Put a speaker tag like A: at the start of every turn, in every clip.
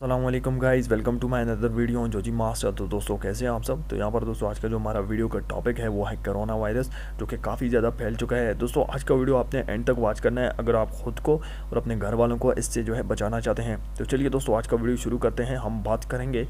A: अस्सलाम वालेकुम guys, welcome to my another video on Joji master. तो दोस्तों कैसे हैं आप सब। तो यहाँ पर दोस्तों आज का जो हमारा वीडियो का टॉपिक है वो है कोरोना वायरस, जो कि काफ़ी ज़्यादा फैल चुका है। दोस्तों आज का वीडियो आपने एंड तक वॉच करना है अगर आप ख़ुद को और अपने घर वालों को इससे जो है बचाना चाहते हैं। तो चलिए दोस्तों आज का वीडियो शुरू करते हैं। हम बात करेंगे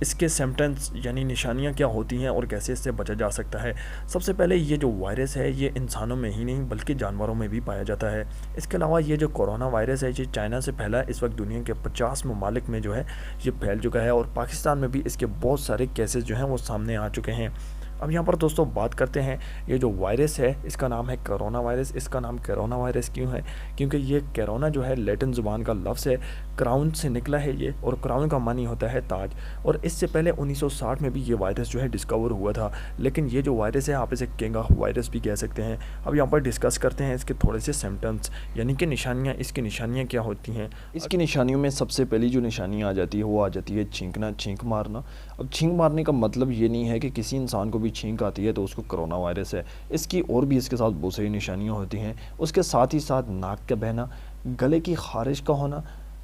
A: इसके सिम्टम्स यानी निशानियाँ क्या होती हैं और कैसे इससे बचा जा सकता है। सबसे पहले ये जो वायरस है ये इंसानों में ही नहीं बल्कि जानवरों में भी पाया जाता है। इसके अलावा ये जो कोरोना वायरस है ये चाइना से फैला है। इस वक्त दुनिया के 50 ममालिक में जो है ये फैल चुका है और पाकिस्तान में भी इसके बहुत सारे केसेस जो हैं वो सामने आ चुके हैं। अब यहाँ पर दोस्तों बात करते हैं, ये जो वायरस है इसका नाम है कोरोना वायरस। इसका नाम कोरोना वायरस क्यों है? क्योंकि ये कोरोना जो है लैटिन ज़ुबान का लफ्ज़ है, क्राउन से निकला है ये, और क्राउन का मानी होता है ताज। और इससे पहले 1960 में भी ये वायरस जो है डिस्कवर हुआ था, लेकिन ये जो वायरस है आप इसे केंगा वायरस भी कह सकते हैं। अब यहाँ पर डिस्कस करते हैं इसके थोड़े से सिम्टम्स यानी कि निशानियाँ। इसकी निशानियाँ क्या होती हैं? इसकी निशानियों में सबसे पहली जो निशानियाँ आ जाती है वो आ जाती है छींकना, छींक मारना। अब छींक मारने का मतलब ये नहीं है कि किसी इंसान को भी छींक आती है तो उसको कोरोना वायरस है। इसकी और भी इसके साथ बहुत सारी निशानियाँ होती हैं। उसके साथ ही साथ नाक का बहना, गले की खारिश का होना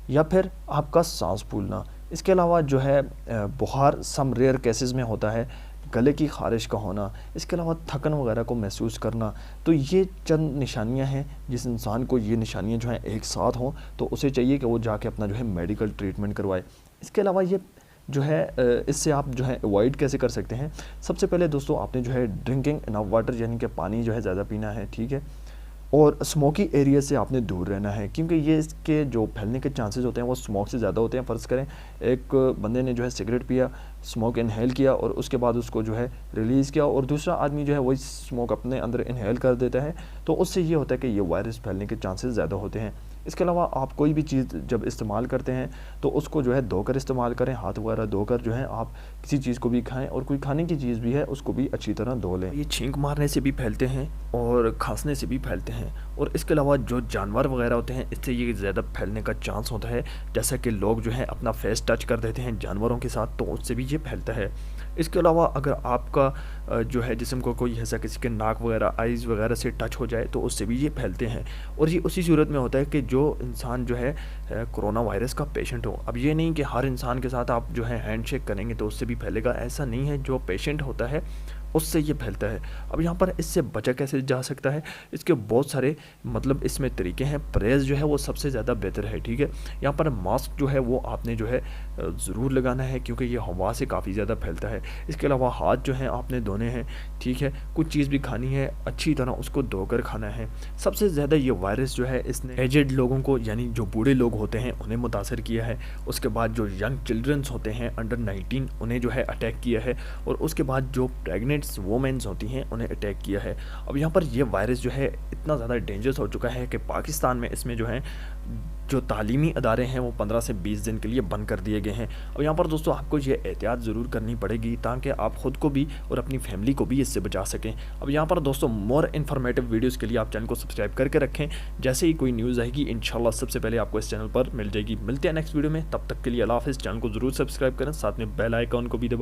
A: या फिर आपका सांस फूलना। इसके अलावा जो है बुखार सम रेयर केसेस में होता है, गले की खारिश का होना। इसके अलावा थकन वगैरह को महसूस करना। तो ये चंद निशानियां हैं। जिस इंसान को ये निशानियां जो हैं एक साथ हों तो उसे चाहिए कि वो जाके अपना जो है मेडिकल ट्रीटमेंट करवाए। इसके अलावा ये जो है इससे आप जो है अवॉइड कैसे कर सकते हैं। सबसे पहले दोस्तों आपने जो है ड्रिंकिंग इनफ वाटर यानी कि पानी जो है ज़्यादा पीना है, ठीक है। और स्मोकी एरिया से आपने दूर रहना है, क्योंकि ये इसके जो फैलने के चांसेस होते हैं वो स्मोक से ज़्यादा होते हैं। फ़र्ज़ करें एक बंदे ने जो है सिगरेट पिया, स्मोक इनहेल किया और उसके बाद उसको जो है रिलीज़ किया, और दूसरा आदमी जो है वही स्मोक अपने अंदर इनहेल कर देता है, तो उससे ये होता है कि ये वायरस फैलने के चांसेस ज़्यादा होते हैं। इसके अलावा आप कोई भी चीज़ जब इस्तेमाल करते हैं तो उसको जो है धोकर इस्तेमाल करें। हाथ वगैरह धोकर जो है आप किसी चीज़ को भी खाएं, और कोई खाने की चीज़ भी है उसको भी अच्छी तरह धो लें। ये छींक मारने से भी फैलते हैं और खांसने से भी फैलते हैं। और इसके अलावा जो जानवर वगैरह होते हैं इससे ये ज़्यादा फैलने का चांस होता है। जैसा कि लोग जो है अपना फेस टच कर देते हैं जानवरों के साथ, तो उससे भी ये फैलता है। इसके अलावा अगर आपका जो है जिस्म को कोई ऐसा किसी के नाक वगैरह, आइज़ वगैरह से टच हो जाए तो उससे भी ये फैलते हैं। और ये उसी सूरत में होता है कि जो इंसान जो है कोरोना वायरस का पेशेंट हो। अब ये नहीं कि हर इंसान के साथ आप जो है हैंडशेक करेंगे तो उससे भी फैलेगा, ऐसा नहीं है। जो पेशेंट होता है उससे ये फैलता है। अब यहाँ पर इससे बचा कैसे जा सकता है? इसके बहुत सारे मतलब इसमें तरीके हैं। परहेज़ जो है वो सबसे ज़्यादा बेहतर है, ठीक है। यहाँ पर मास्क जो है वो आपने जो है ज़रूर लगाना है, क्योंकि ये हवा से काफ़ी ज़्यादा फैलता है। इसके अलावा हाथ जो हैं आपने धोने हैं, ठीक है। कुछ चीज़ भी खानी है अच्छी तरह उसको धोकर खाना है। सबसे ज़्यादा ये वायरस जो है इसने एजेड लोगों को यानी जो बूढ़े लोग होते हैं उन्हें मुतासर किया है। उसके बाद जो यंग चिल्ड्रंस होते हैं अंडर 19 उन्हें जो है अटैक किया है। और उसके बाद जो प्रेगनेंट वोमेंस होती हैं उन्हें अटैक किया है। अब यहाँ पर ये वायरस जो है इतना ज़्यादा डेंजरस हो चुका है कि पाकिस्तान में इसमें जो है जो तालीमी अदारे हैं वो 15 से 20 दिन के लिए बंद कर दिए गए हैं। अब यहाँ पर दोस्तों आपको ये एहतियात ज़रूर करनी पड़ेगी ताकि आप ख़ुद को भी और अपनी फैमिली को भी इससे बचा सकें। अब यहाँ पर दोस्तों मोर इन्फॉर्मेटिव वीडियोज़ के लिए आप चैनल को सब्सक्राइब करके रखें। जैसे ही कोई न्यूज़ आएगी इंशाल्लाह सबसे पहले आपको इस चैनल पर मिल जाएगी। मिलते हैं नेक्स्ट वीडियो में, तब तक के लिए अल्लाह हाफ़िज़। चैनल को ज़रूर सब्सक्राइब करें, साथ में बेल आइकॉन को भी दबाएं।